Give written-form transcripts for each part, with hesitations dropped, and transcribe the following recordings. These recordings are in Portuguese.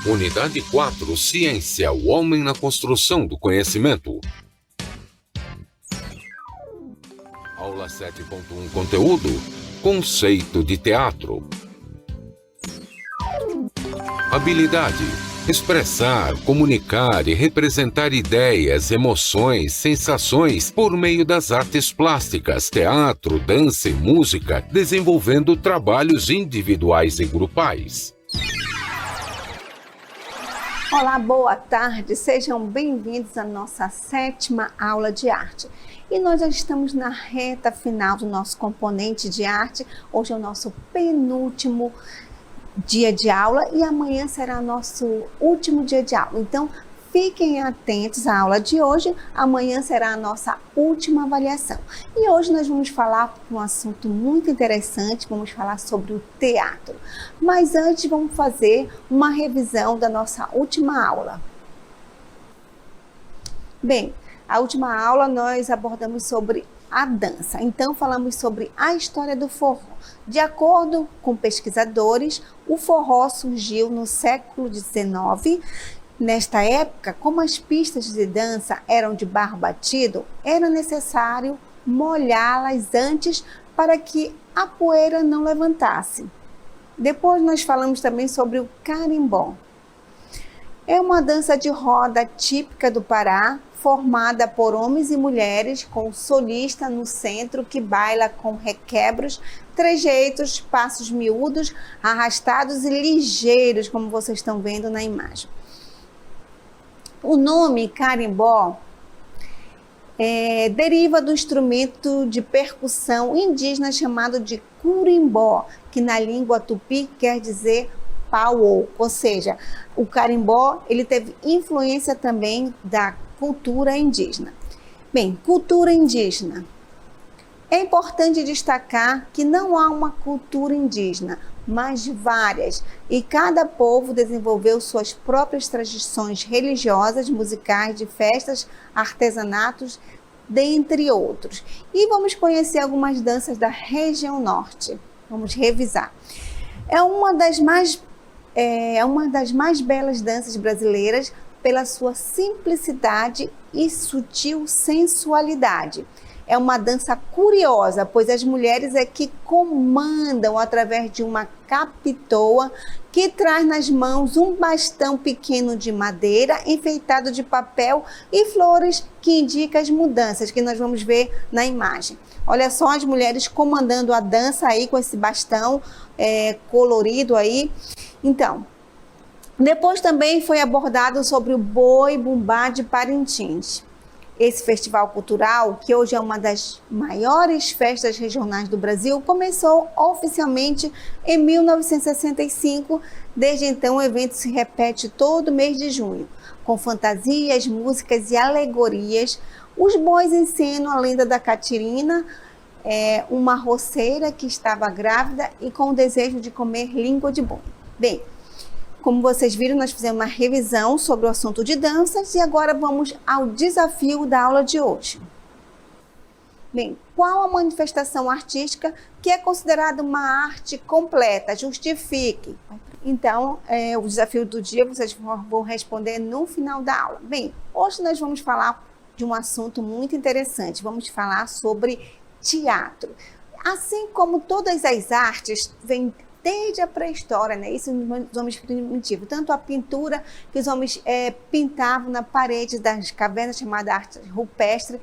Unidade 4, Ciência, o homem na construção do conhecimento. Aula 7.1, Conteúdo, conceito de teatro. Habilidade, expressar, comunicar e representar ideias, emoções, sensações por meio das artes plásticas, teatro, dança e música, desenvolvendo trabalhos individuais e grupais. Olá, boa tarde, sejam bem-vindos à nossa 7ª aula de arte. E nós já estamos na reta final do nosso componente de arte. Hoje é o nosso penúltimo dia de aula e amanhã será nosso último dia de aula. Então, fiquem atentos à aula de hoje. Amanhã será a nossa última avaliação. E hoje nós vamos falar de um assunto muito interessante, vamos falar sobre o teatro. Mas antes vamos fazer uma revisão da nossa última aula. Bem, a última aula nós abordamos sobre a dança. Então, falamos sobre a história do forró. De acordo com pesquisadores, o forró surgiu no século XIX. Nesta época, como as pistas de dança eram de barro batido, era necessário molhá-las antes para que a poeira não levantasse. Depois nós falamos também sobre o carimbó. É uma dança de roda típica do Pará, formada por homens e mulheres, com o solista no centro que baila com requebros, trejeitos, passos miúdos, arrastados e ligeiros, como vocês estão vendo na imagem. O nome carimbó deriva do instrumento de percussão indígena chamado de curimbó, que na língua tupi quer dizer pau, ou seja, o carimbó ele teve influência também da cultura indígena. Bem, cultura indígena. É importante destacar que não há uma cultura indígena, mas várias, e cada povo desenvolveu suas próprias tradições religiosas, musicais, de festas, artesanatos, dentre outros. E vamos conhecer algumas danças da região norte. Vamos revisar. É uma das mais belas danças brasileiras pela sua simplicidade e sutil sensualidade. É uma dança curiosa, pois as mulheres é que comandam através de uma capitoa que traz nas mãos um bastão pequeno de madeira enfeitado de papel e flores que indicam as mudanças que nós vamos ver na imagem. Olha só as mulheres comandando a dança aí com esse bastão colorido aí. Então, depois também foi abordado sobre o Boi-Bumbá de Parintins. Esse festival cultural, que hoje é uma das maiores festas regionais do Brasil, começou oficialmente em 1965. Desde então, o evento se repete todo mês de junho, com fantasias, músicas e alegorias. Os bois encenam a lenda da Catirina, uma roceira que estava grávida e com o desejo de comer língua de boi. Bem, como vocês viram, nós fizemos uma revisão sobre o assunto de danças e agora vamos ao desafio da aula de hoje. Bem, qual a manifestação artística que é considerada uma arte completa? Justifique. Então, o desafio do dia vocês vão responder no final da aula. Bem, hoje nós vamos falar de um assunto muito interessante. Vamos falar sobre teatro. Assim como todas as artes, vêm desde a pré-história, né? Isso os homens primitivos. Tanto a pintura que os homens pintavam na parede das cavernas, chamada arte rupestre,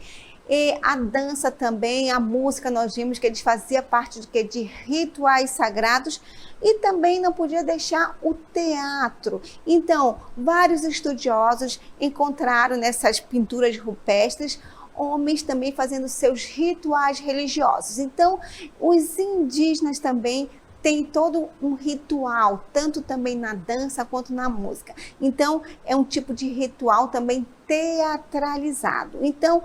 e a dança também, a música, nós vimos que eles faziam parte de rituais sagrados e também não podia deixar o teatro. Então, vários estudiosos encontraram nessas pinturas rupestres homens também fazendo seus rituais religiosos. Então, os indígenas também tem todo um ritual, tanto também na dança quanto na música. Então, é um tipo de ritual também teatralizado. Então,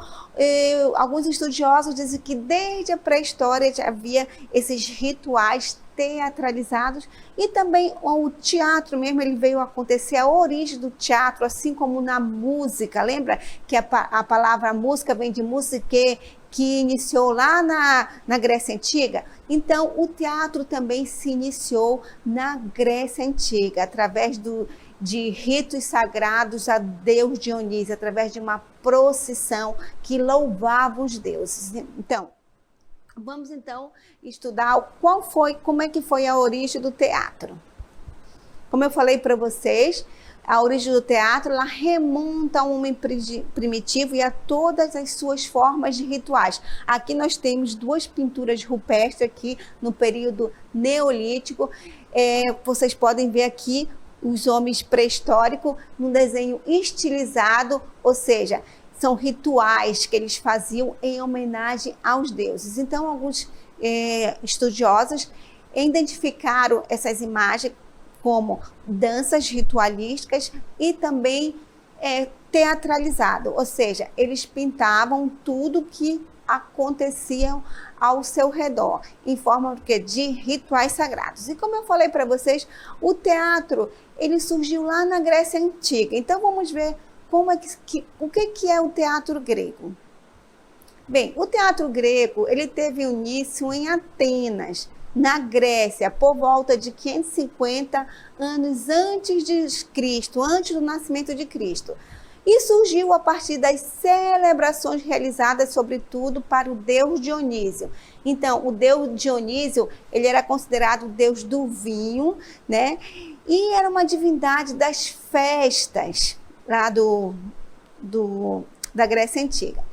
alguns estudiosos dizem que desde a pré-história já havia esses rituais teatralizados e também o teatro mesmo, ele veio a acontecer, a origem do teatro, assim como na música. Lembra que a palavra música vem de musique, que iniciou lá na Grécia Antiga? Então, o teatro também se iniciou na Grécia Antiga, através de ritos sagrados a Deus Dionísio, através de uma procissão que louvava os deuses. Então, vamos então estudar como é que foi a origem do teatro. Como eu falei para vocês, a origem do teatro ela remonta ao homem primitivo e a todas as suas formas de rituais. Aqui nós temos duas pinturas rupestres aqui no período neolítico. Vocês podem ver aqui os homens pré-históricos num desenho estilizado, ou seja, são rituais que eles faziam em homenagem aos deuses. Então, alguns estudiosos identificaram essas imagens como danças ritualísticas e também teatralizado, ou seja, eles pintavam tudo que acontecia ao seu redor, em forma de rituais sagrados. E como eu falei para vocês, o teatro ele surgiu lá na Grécia Antiga. Então vamos ver o que é o teatro grego. Bem, o teatro grego ele teve início em Atenas, na Grécia, por volta de 550 anos antes de Cristo, antes do nascimento de Cristo. E surgiu a partir das celebrações realizadas, sobretudo, para o deus Dionísio. Então, o deus Dionísio, ele era considerado o deus do vinho, né? E era uma divindade das festas lá da Grécia Antiga.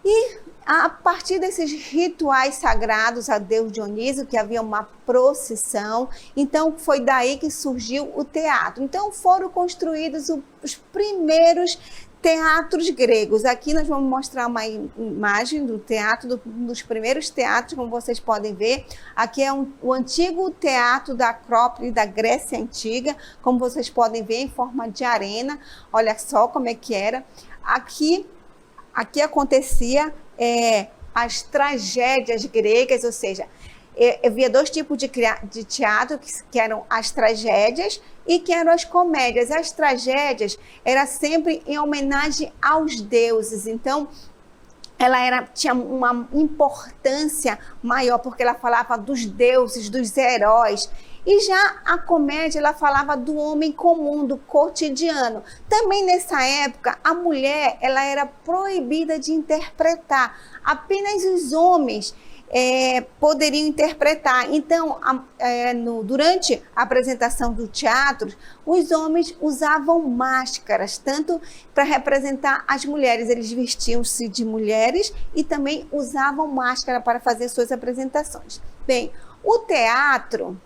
E a partir desses rituais sagrados a Deus Dionísio, que havia uma procissão, então foi daí que surgiu o teatro. Então foram construídos os primeiros teatros gregos. Aqui nós vamos mostrar uma imagem do teatro, dos primeiros teatros, como vocês podem ver. Aqui é o antigo teatro da Acrópole da Grécia Antiga, como vocês podem ver, em forma de arena. Olha só como é que era. Aqui acontecia as tragédias gregas, ou seja, havia dois tipos de teatro, que eram as tragédias e que eram as comédias. As tragédias era sempre em homenagem aos deuses, então tinha uma importância maior, porque ela falava dos deuses, dos heróis. E já a comédia, ela falava do homem comum, do cotidiano. Também nessa época, a mulher ela era proibida de interpretar. Apenas os homens poderiam interpretar. Então, durante a apresentação do teatro, os homens usavam máscaras, tanto para representar as mulheres. Eles vestiam-se de mulheres e também usavam máscara para fazer suas apresentações. Bem, o teatro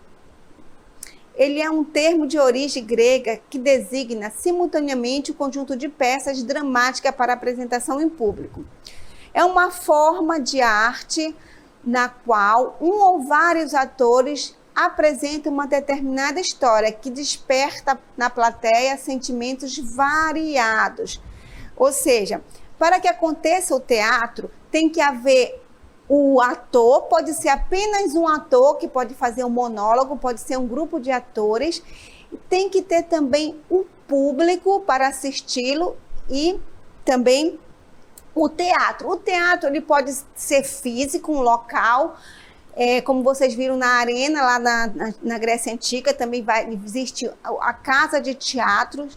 ele é um termo de origem grega que designa simultaneamente o conjunto de peças dramáticas para apresentação em público. É uma forma de arte na qual um ou vários atores apresentam uma determinada história que desperta na plateia sentimentos variados. Ou seja, para que aconteça o teatro, tem que haver o ator, pode ser apenas um ator que pode fazer um monólogo, pode ser um grupo de atores. Tem que ter também um público para assisti-lo e também o teatro. O teatro ele pode ser físico, um local, como vocês viram na arena, lá na Grécia Antiga, também vai existir a casa de teatros.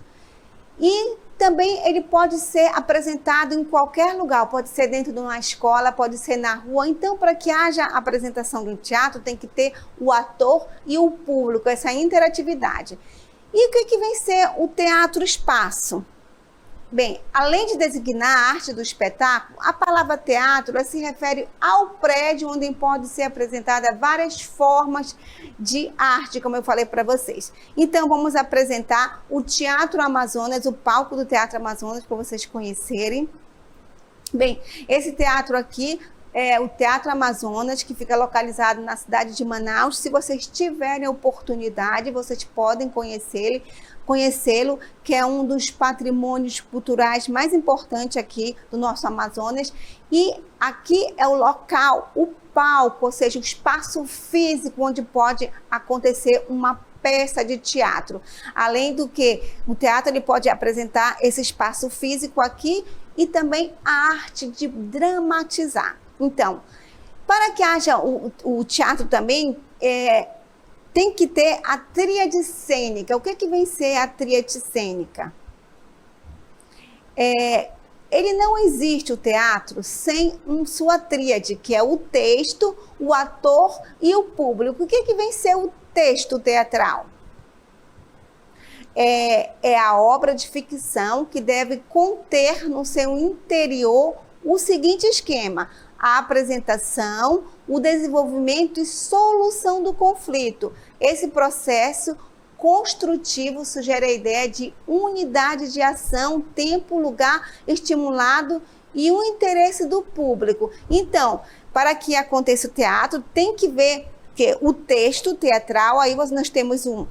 E também ele pode ser apresentado em qualquer lugar, pode ser dentro de uma escola, pode ser na rua. Então, para que haja apresentação do teatro, tem que ter o ator e o público, essa interatividade. E o que vem ser o teatro espaço? Bem, além de designar a arte do espetáculo, a palavra teatro se refere ao prédio onde pode ser apresentada várias formas de arte, como eu falei para vocês. Então, vamos apresentar o Teatro Amazonas, o palco do Teatro Amazonas, para vocês conhecerem. Bem, esse teatro aqui é o Teatro Amazonas, que fica localizado na cidade de Manaus. Se vocês tiverem oportunidade, vocês podem conhecê-lo, que é um dos patrimônios culturais mais importantes aqui do nosso Amazonas. E aqui é o local, o palco, ou seja, o espaço físico onde pode acontecer uma peça de teatro. Além do que o teatro ele pode apresentar esse espaço físico aqui e também a arte de dramatizar. Então, para que haja o teatro também, tem que ter a tríade cênica. O que vem ser a tríade cênica? Ele não existe, o teatro, sem sua tríade, que é o texto, o ator e o público. O que vem ser o texto teatral? É a obra de ficção que deve conter no seu interior o seguinte esquema: a apresentação, o desenvolvimento e solução do conflito. Esse processo construtivo sugere a ideia de unidade de ação, tempo, lugar, estimulado e o interesse do público. Então, para que aconteça o teatro, tem que ver que o texto teatral, aí nós temos um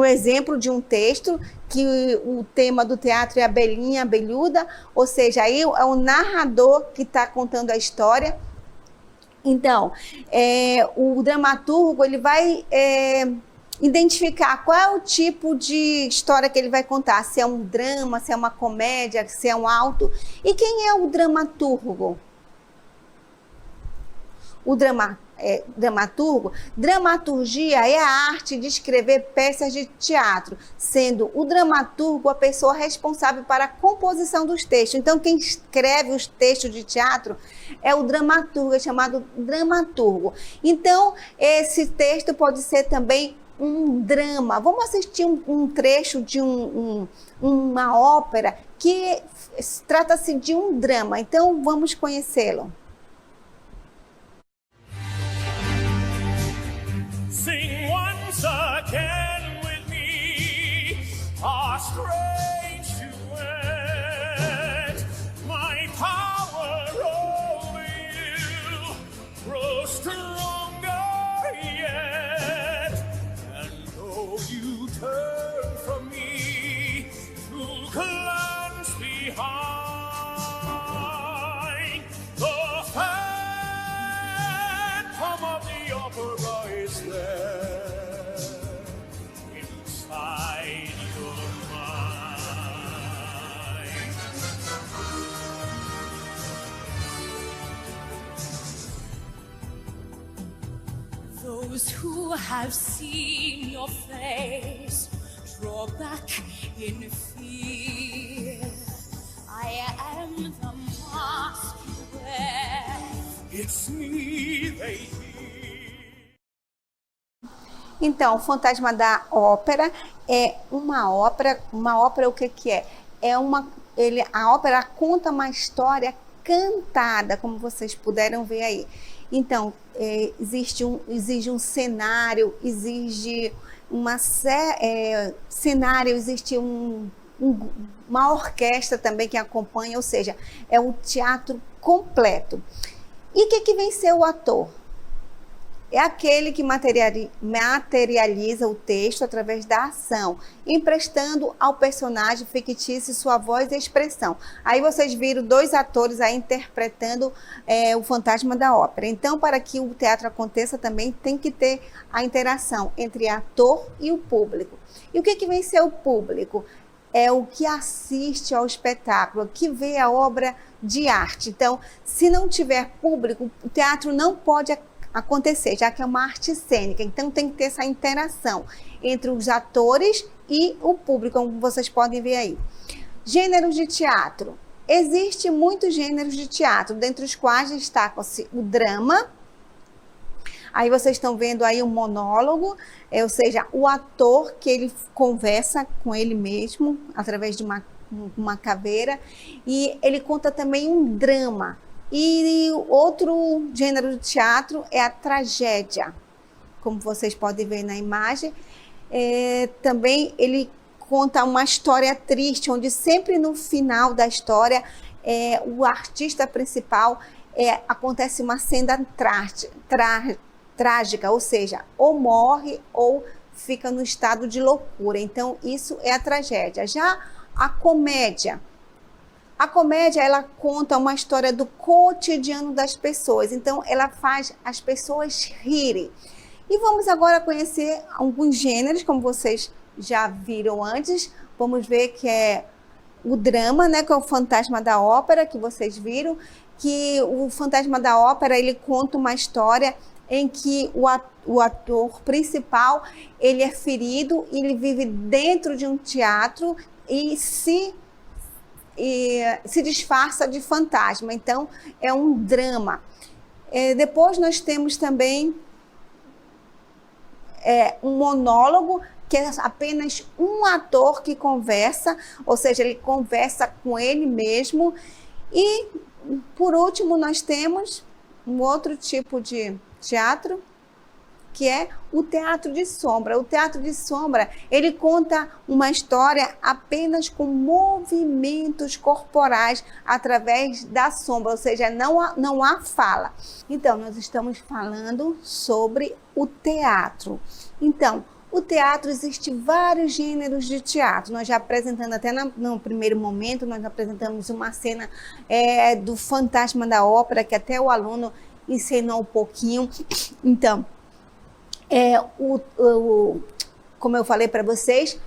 exemplo de um texto que o tema do teatro é a Belinha, a Abelhuda, ou seja, aí é o narrador que está contando a história. Então, o dramaturgo ele vai identificar qual é o tipo de história que ele vai contar, se é um drama, se é uma comédia, se é um auto. E quem é o dramaturgo? O dramaturgo, dramaturgia é a arte de escrever peças de teatro, sendo o dramaturgo a pessoa responsável para a composição dos textos. Então, quem escreve os textos de teatro é o dramaturgo, é chamado dramaturgo. Então, esse texto pode ser também um drama. Vamos assistir um trecho de uma ópera que trata-se de um drama. Então, vamos conhecê-lo. Sing once again with me, a strange duet. My power over you grows stronger yet. And though you turn from me to glance behind, the phantom of the opera is there inside your mind. Those who have seen your face draw back in fear. I am the mask you wear. It's me they hear. Então, o Fantasma da Ópera é uma ópera. Uma ópera, o que é? A ópera conta uma história cantada, como vocês puderam ver aí. Então, exige um cenário, exige existe uma orquestra também que acompanha, ou seja, é um teatro completo. E o que vem ser o ator? É aquele que materializa o texto através da ação, emprestando ao personagem fictício sua voz e expressão. Aí vocês viram 2 atores aí interpretando o Fantasma da Ópera. Então, para que o teatro aconteça também tem que ter a interação entre ator e o público. E o que vem ser o público? É o que assiste ao espetáculo, que vê a obra de arte. Então, se não tiver público, o teatro não pode acontecer, já que é uma arte cênica. Então, tem que ter essa interação entre os atores e o público, como vocês podem ver aí. Gêneros de teatro. Existem muitos gêneros de teatro, dentre os quais destacam-se o drama. Aí vocês estão vendo aí um monólogo, ou seja, o ator que ele conversa com ele mesmo através de uma caveira, e ele conta também um drama. E outro gênero de teatro é a tragédia, como vocês podem ver na imagem. Também ele conta uma história triste, onde sempre no final da história o artista principal acontece uma cena trágica, ou seja, ou morre ou fica no estado de loucura. Então, isso é a tragédia. Já a comédia, ela conta uma história do cotidiano das pessoas. Então, ela faz as pessoas rirem. E vamos agora conhecer alguns gêneros, como vocês já viram antes. Vamos ver que é o drama, né, que é o Fantasma da Ópera, que vocês viram. Que o Fantasma da Ópera, ele conta uma história em que o ator principal, ele é ferido, ele vive dentro de um teatro e se disfarça de fantasma. Então, é um drama. Depois nós temos também um monólogo, que é apenas um ator que conversa, ou seja, ele conversa com ele mesmo. E, por último, nós temos um outro tipo de teatro, que é o teatro de sombra. O teatro de sombra, ele conta uma história apenas com movimentos corporais através da sombra, ou seja, não há fala. Então, nós estamos falando sobre o teatro. Então, o teatro, existe vários gêneros de teatro. Nós já apresentando até no primeiro momento, nós apresentamos uma cena do Fantasma da Ópera, que até o aluno ensinou um pouquinho. Então, como eu falei para vocês,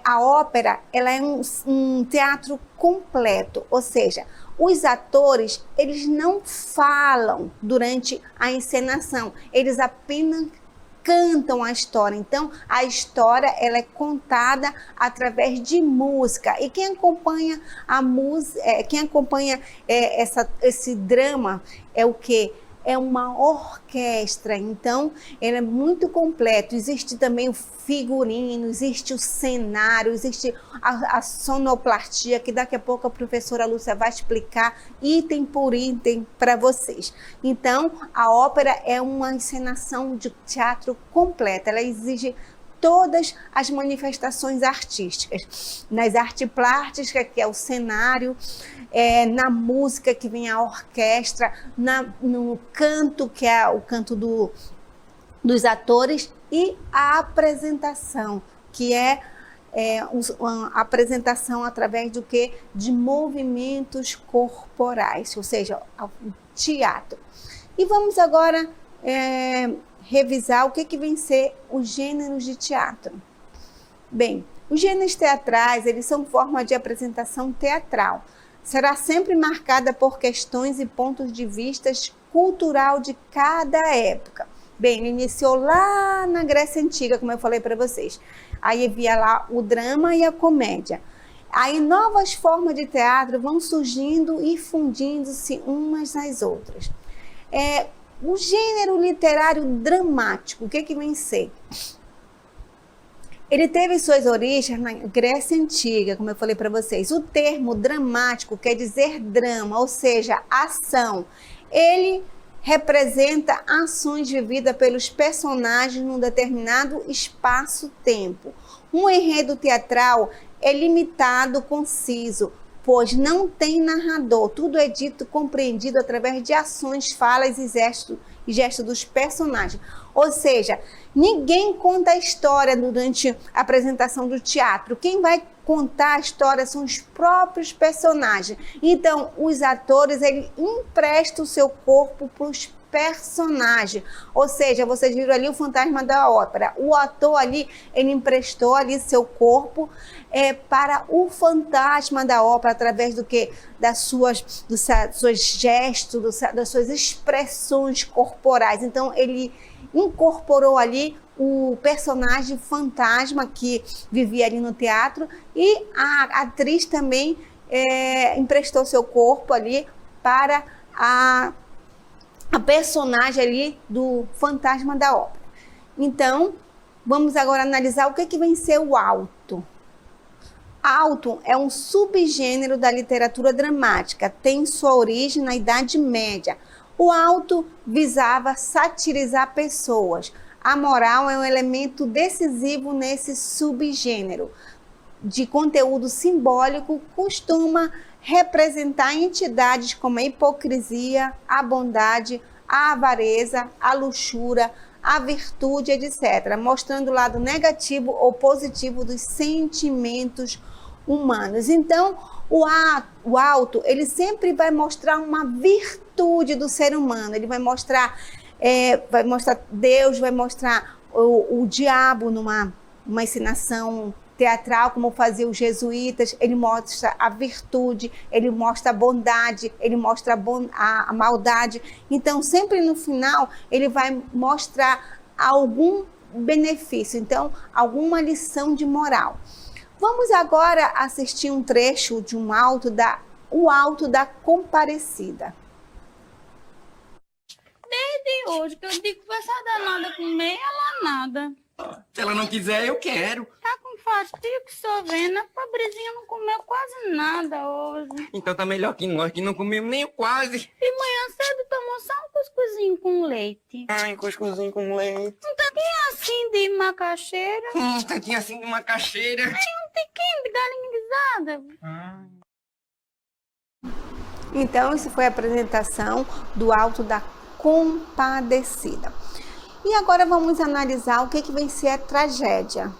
a ópera, ela é um teatro completo, ou seja, os atores, eles não falam durante a encenação, eles apenas cantam a história. Então, a história, ela é contada através de música. E quem acompanha a música, quem acompanha esse drama é o quê? É uma orquestra. Então, ele é muito completo. Existe também o figurino, existe o cenário, existe a sonoplastia, que daqui a pouco a professora Lúcia vai explicar item por item para vocês. Então, a ópera é uma encenação de teatro completa. Ela exige todas as manifestações artísticas. Nas artes plásticas, que é o cenário, na música, que vem a orquestra, no canto, que é o canto dos atores, e a apresentação, que é uma apresentação através do quê? De movimentos corporais, ou seja, o teatro. E vamos agora revisar o que vem ser os gêneros de teatro. Bem, os gêneros teatrais, eles são forma de apresentação teatral. Será sempre marcada por questões e pontos de vista cultural de cada época. Bem, ele iniciou lá na Grécia Antiga, como eu falei para vocês. Aí havia lá o drama e a comédia. Aí novas formas de teatro vão surgindo e fundindo-se umas nas outras. O gênero literário dramático, o que vem ser? Ele teve suas origens na Grécia Antiga, como eu falei para vocês. O termo dramático quer dizer drama, ou seja, ação. Ele representa ações vividas pelos personagens num determinado espaço-tempo. Um enredo teatral é limitado, conciso, pois não tem narrador. Tudo é dito, compreendido através de ações, falas e gestos dos personagens. Ou seja, ninguém conta a história durante a apresentação do teatro. Quem vai contar a história são os próprios personagens. Então, os atores, eles emprestam o seu corpo para os personagens. Ou seja, vocês viram ali o Fantasma da Ópera. O ator ali, ele emprestou ali seu corpo para o fantasma da ópera, através do quê? Dos seus gestos, das suas expressões corporais. Então, ele incorporou ali o personagem fantasma que vivia ali no teatro, e a atriz também emprestou seu corpo ali para a personagem ali do Fantasma da Ópera. Então, vamos agora analisar o que vem ser o alto. Alto é um subgênero da literatura dramática, tem sua origem na Idade Média. O alto visava satirizar pessoas. A moral é um elemento decisivo nesse subgênero. De conteúdo simbólico, costuma representar entidades como a hipocrisia, a bondade, a avareza, a luxúria, a virtude, etc., mostrando o lado negativo ou positivo dos sentimentos humanos. Então, o alto, ele sempre vai mostrar uma virtude do ser humano. Ele vai mostrar Deus, vai mostrar o diabo numa encenação teatral, como faziam os jesuítas. Ele mostra a virtude, ele mostra a bondade, ele mostra a maldade. Então, sempre no final, ele vai mostrar algum benefício, então alguma lição de moral. Vamos agora assistir um trecho de O Alto da Comparecida. Desde hoje que eu digo que vai só danada comer, ela nada. Se ela não quiser, eu quero. Tá com fastio que só vendo, a pobrezinha não comeu quase nada hoje. Então tá melhor que nós, que não comemos nem o quase. E manhã cedo tomou só um cuscuzinho com leite. Ai, cuscuzinho com leite. Um tanquinho assim de macaxeira. Um tantinho assim de uma caixeira. E um tiquinho de galinha guisada. Então, isso foi a apresentação do Alto da Compadecida. E agora vamos analisar o que vem ser a tragédia.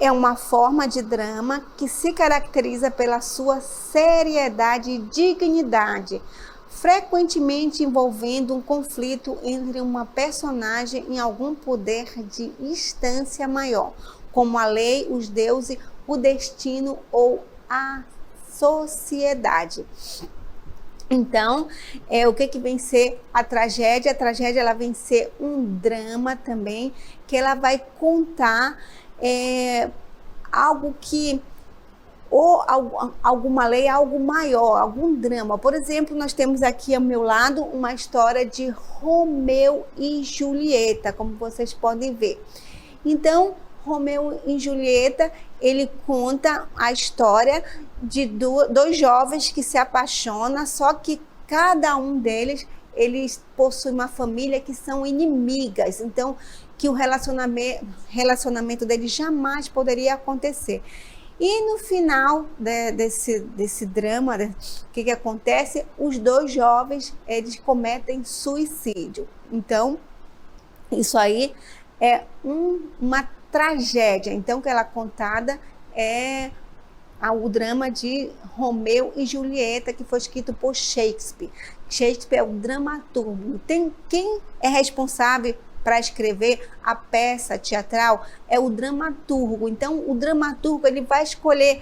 É uma forma de drama que se caracteriza pela sua seriedade e dignidade, frequentemente envolvendo um conflito entre uma personagem e algum poder de instância maior, como a lei, os deuses, o destino ou a sociedade. Então, o que vem ser a tragédia? A tragédia ela vem ser um drama também, que ela vai contar algo que, ou alguma lei, algo maior, algum drama. Por exemplo, nós temos aqui ao meu lado uma história de Romeu e Julieta, como vocês podem ver. Então, Romeu e Julieta, ele conta a história de dois jovens que se apaixonam, só que cada um deles, eles possuem uma família que são inimigas, então que o relacionamento deles jamais poderia acontecer. E no final desse drama, o que acontece? Os dois jovens, eles cometem suicídio. Então, isso aí é uma tragédia. Então, que ela é contada é o drama de Romeu e Julieta, que foi escrito por Shakespeare. Shakespeare é o dramaturgo. Quem é responsável para escrever a peça teatral é o dramaturgo. Então, o dramaturgo ele vai escolher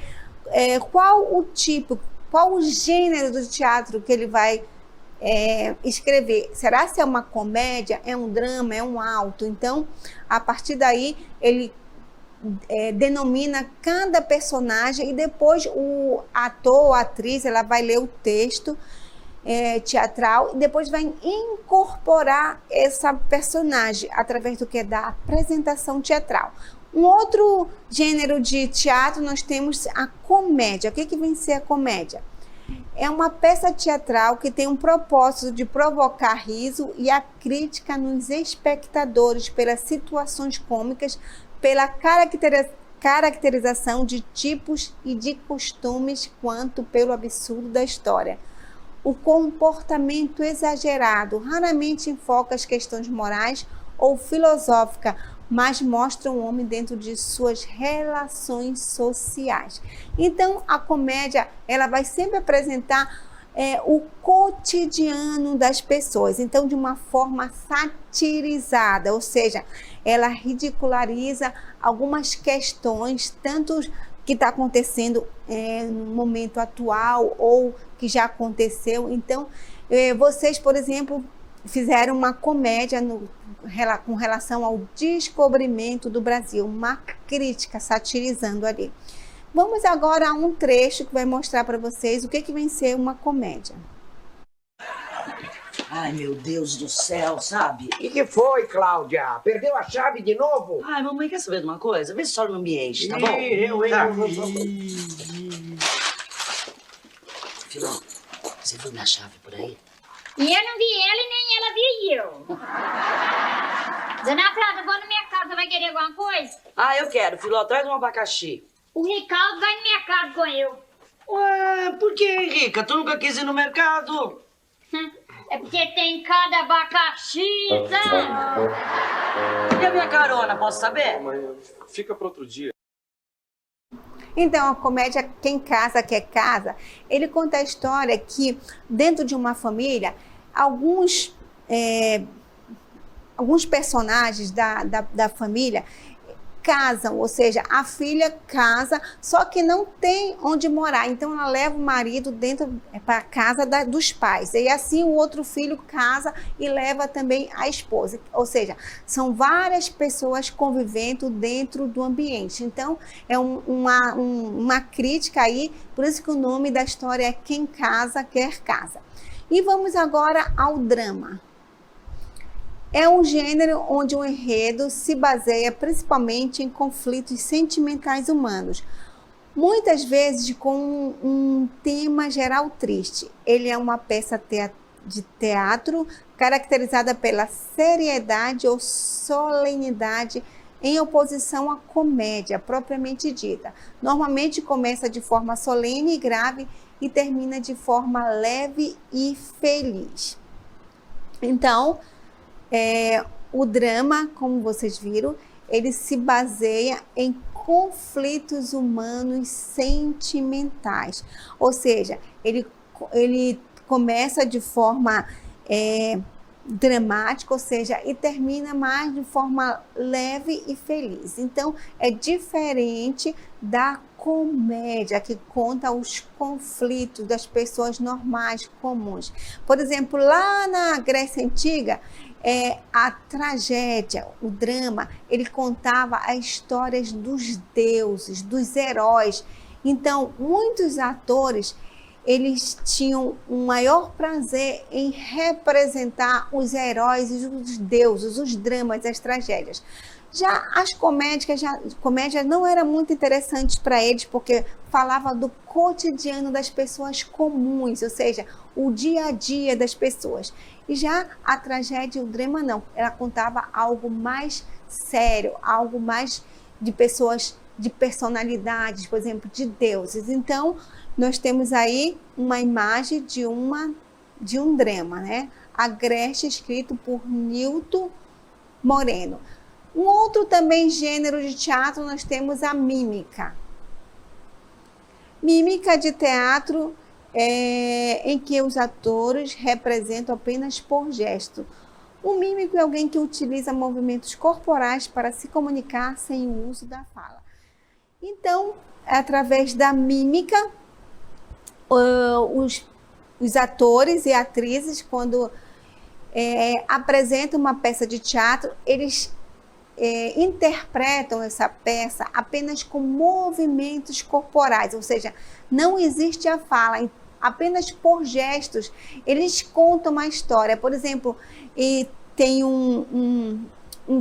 qual o tipo, qual o gênero do teatro que ele vai escrever. Será se é uma comédia, é um drama, é um alto? Então, a partir daí, ele denomina cada personagem e depois o ator ou atriz ela vai ler o texto teatral e depois vai incorporar essa personagem através do que é da apresentação teatral. Um outro gênero de teatro nós temos a comédia. O que vem ser a comédia? É uma peça teatral que tem um propósito de provocar riso e a crítica nos espectadores pelas situações cômicas, pela caracterização de tipos e de costumes, quanto pelo absurdo da história. O comportamento exagerado raramente enfoca as questões morais ou filosóficas, mas mostra o homem dentro de suas relações sociais. Então, a comédia ela vai sempre apresentar o cotidiano das pessoas, então de uma forma satirizada, ou seja, ela ridiculariza algumas questões, tanto que está acontecendo no momento atual ou que já aconteceu. Então, vocês, por exemplo, fizeram uma comédia com relação ao descobrimento do Brasil, uma crítica satirizando ali. Vamos agora a um trecho que vai mostrar para vocês o que vem ser uma comédia. Ai, meu Deus do céu, sabe? O que foi, Cláudia? Perdeu a chave de novo? Ai, mamãe, quer saber de uma coisa? Vê se só no ambiente, tá bom? Filó, você viu minha chave por aí? E eu não vi ela e nem ela vi eu. Dona Prata, vou na minha casa, vai querer alguma coisa? Ah, eu quero, Filó, traz um abacaxi. O Ricardo vai na minha casa com eu. Ué, por que, Henrica? Tu nunca quis ir no mercado? É porque tem cada abacaxi, sabe? E a minha carona, posso saber? Mãe, fica para outro dia. Então, a comédia Quem Casa Quer Casa, ele conta a história que dentro de uma família, alguns personagens da família, casam, ou seja, a filha casa, só que não tem onde morar, então ela leva o marido dentro para a casa dos pais, e assim o outro filho casa e leva também a esposa, ou seja, são várias pessoas convivendo dentro do ambiente. Então é uma crítica aí, por isso que o nome da história é Quem Casa Quer Casa. E vamos agora ao drama. É um gênero onde o enredo se baseia principalmente em conflitos sentimentais humanos, muitas vezes com um tema geral triste. Ele é uma peça de teatro caracterizada pela seriedade ou solenidade em oposição à comédia propriamente dita. Normalmente começa de forma solene e grave e termina de forma leve e feliz. Então, o drama, como vocês viram, ele se baseia em conflitos humanos sentimentais. Ou seja, ele começa de forma dramática, ou seja, e termina mais de forma leve e feliz. Então, é diferente da comédia, que conta os conflitos das pessoas normais, comuns. Por exemplo, lá na Grécia Antiga, a tragédia, o drama, ele contava as histórias dos deuses, dos heróis. Então, muitos atores, eles tinham um maior prazer em representar os heróis e os deuses, os dramas, as tragédias. Já as comédias não eram muito interessantes para eles, porque falava do cotidiano das pessoas comuns, ou seja, o dia a dia das pessoas. E já a tragédia e o drama não, ela contava algo mais sério, algo mais de pessoas, de personalidades, por exemplo, de deuses. Então, nós temos aí uma imagem de um drama, né? Agreste, escrito por Nilton Moreno. Um outro também gênero de teatro, nós temos a mímica. Mímica de teatro em que os atores representam apenas por gesto. O mímico é alguém que utiliza movimentos corporais para se comunicar sem o uso da fala. Então, através da mímica, os atores e atrizes, quando apresentam uma peça de teatro, eles interpretam essa peça apenas com movimentos corporais, ou seja, não existe a fala, apenas por gestos eles contam uma história. Por exemplo, tem um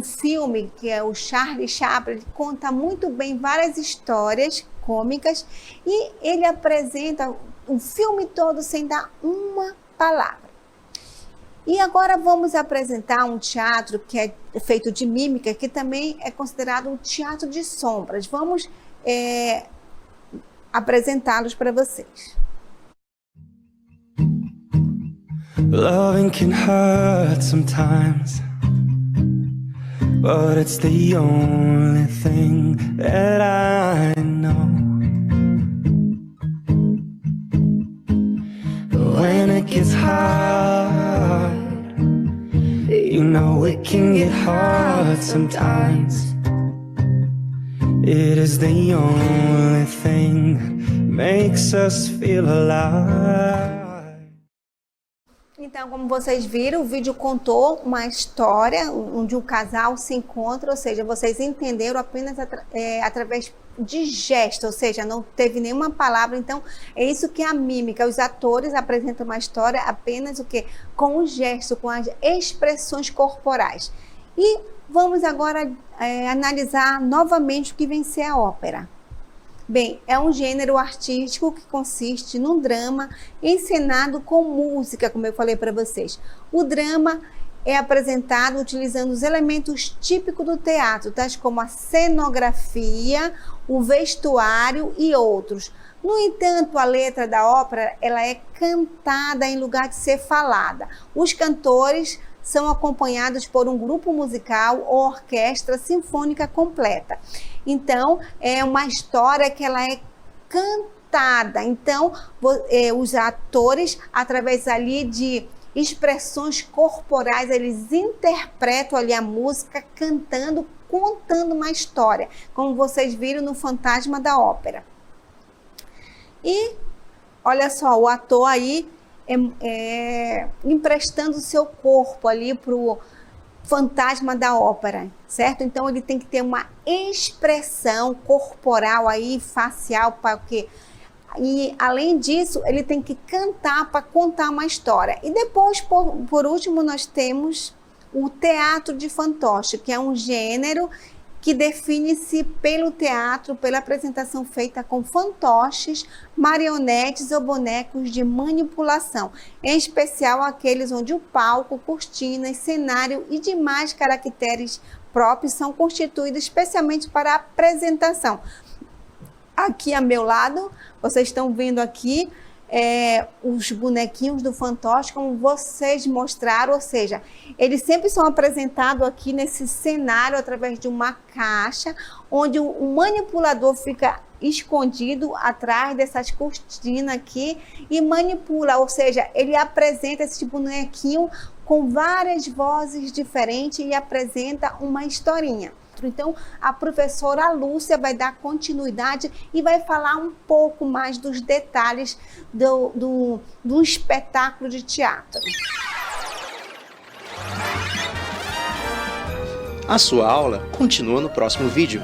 filme que é o Charlie Chaplin, ele conta muito bem várias histórias cômicas e ele apresenta o filme todo sem dar uma palavra. E agora vamos apresentar um teatro que é feito de mímica, que também é considerado um teatro de sombras. Vamos apresentá-los para vocês. Loving can hurt sometimes, but it's the only thing that I know. When it gets hard, you know it can get hard sometimes. It is the only thing that makes us feel alive. Então, como vocês viram, o vídeo contou uma história onde um casal se encontra, ou seja, vocês entenderam apenas através de gesto, ou seja, não teve nenhuma palavra. Então, é isso que é a mímica. Os atores apresentam uma história apenas o quê? Com o gesto, com as expressões corporais. E vamos agora analisar novamente o que vem ser a ópera. Bem, é um gênero artístico que consiste num drama encenado com música, como eu falei para vocês. O drama é apresentado utilizando os elementos típicos do teatro, tais como a cenografia, o vestuário e outros. No entanto, a letra da ópera ela é cantada em lugar de ser falada. Os cantores são acompanhados por um grupo musical ou orquestra sinfônica completa. Então, é uma história que ela é cantada. Então, os atores, através ali de expressões corporais, eles interpretam ali a música cantando contando uma história, como vocês viram no Fantasma da Ópera. E olha só, o ator aí emprestando o seu corpo ali para o fantasma da ópera, certo? Então ele tem que ter uma expressão corporal aí, facial, para quê? E além disso, ele tem que cantar para contar uma história. E depois, por último, nós temos o teatro de fantoche, que é um gênero que define-se pelo teatro, pela apresentação feita com fantoches, marionetes ou bonecos de manipulação, em especial aqueles onde o palco, cortinas, cenário e demais caracteres próprios são constituídos especialmente para a apresentação. Aqui a meu lado, vocês estão vendo aqui os bonequinhos do fantoche, como vocês mostraram, ou seja, eles sempre são apresentados aqui nesse cenário através de uma caixa, onde o manipulador fica escondido atrás dessas cortinas aqui e manipula, ou seja, ele apresenta esse bonequinho com várias vozes diferentes e apresenta uma historinha. Então, a professora Lúcia vai dar continuidade e vai falar um pouco mais dos detalhes do espetáculo de teatro. A sua aula continua no próximo vídeo.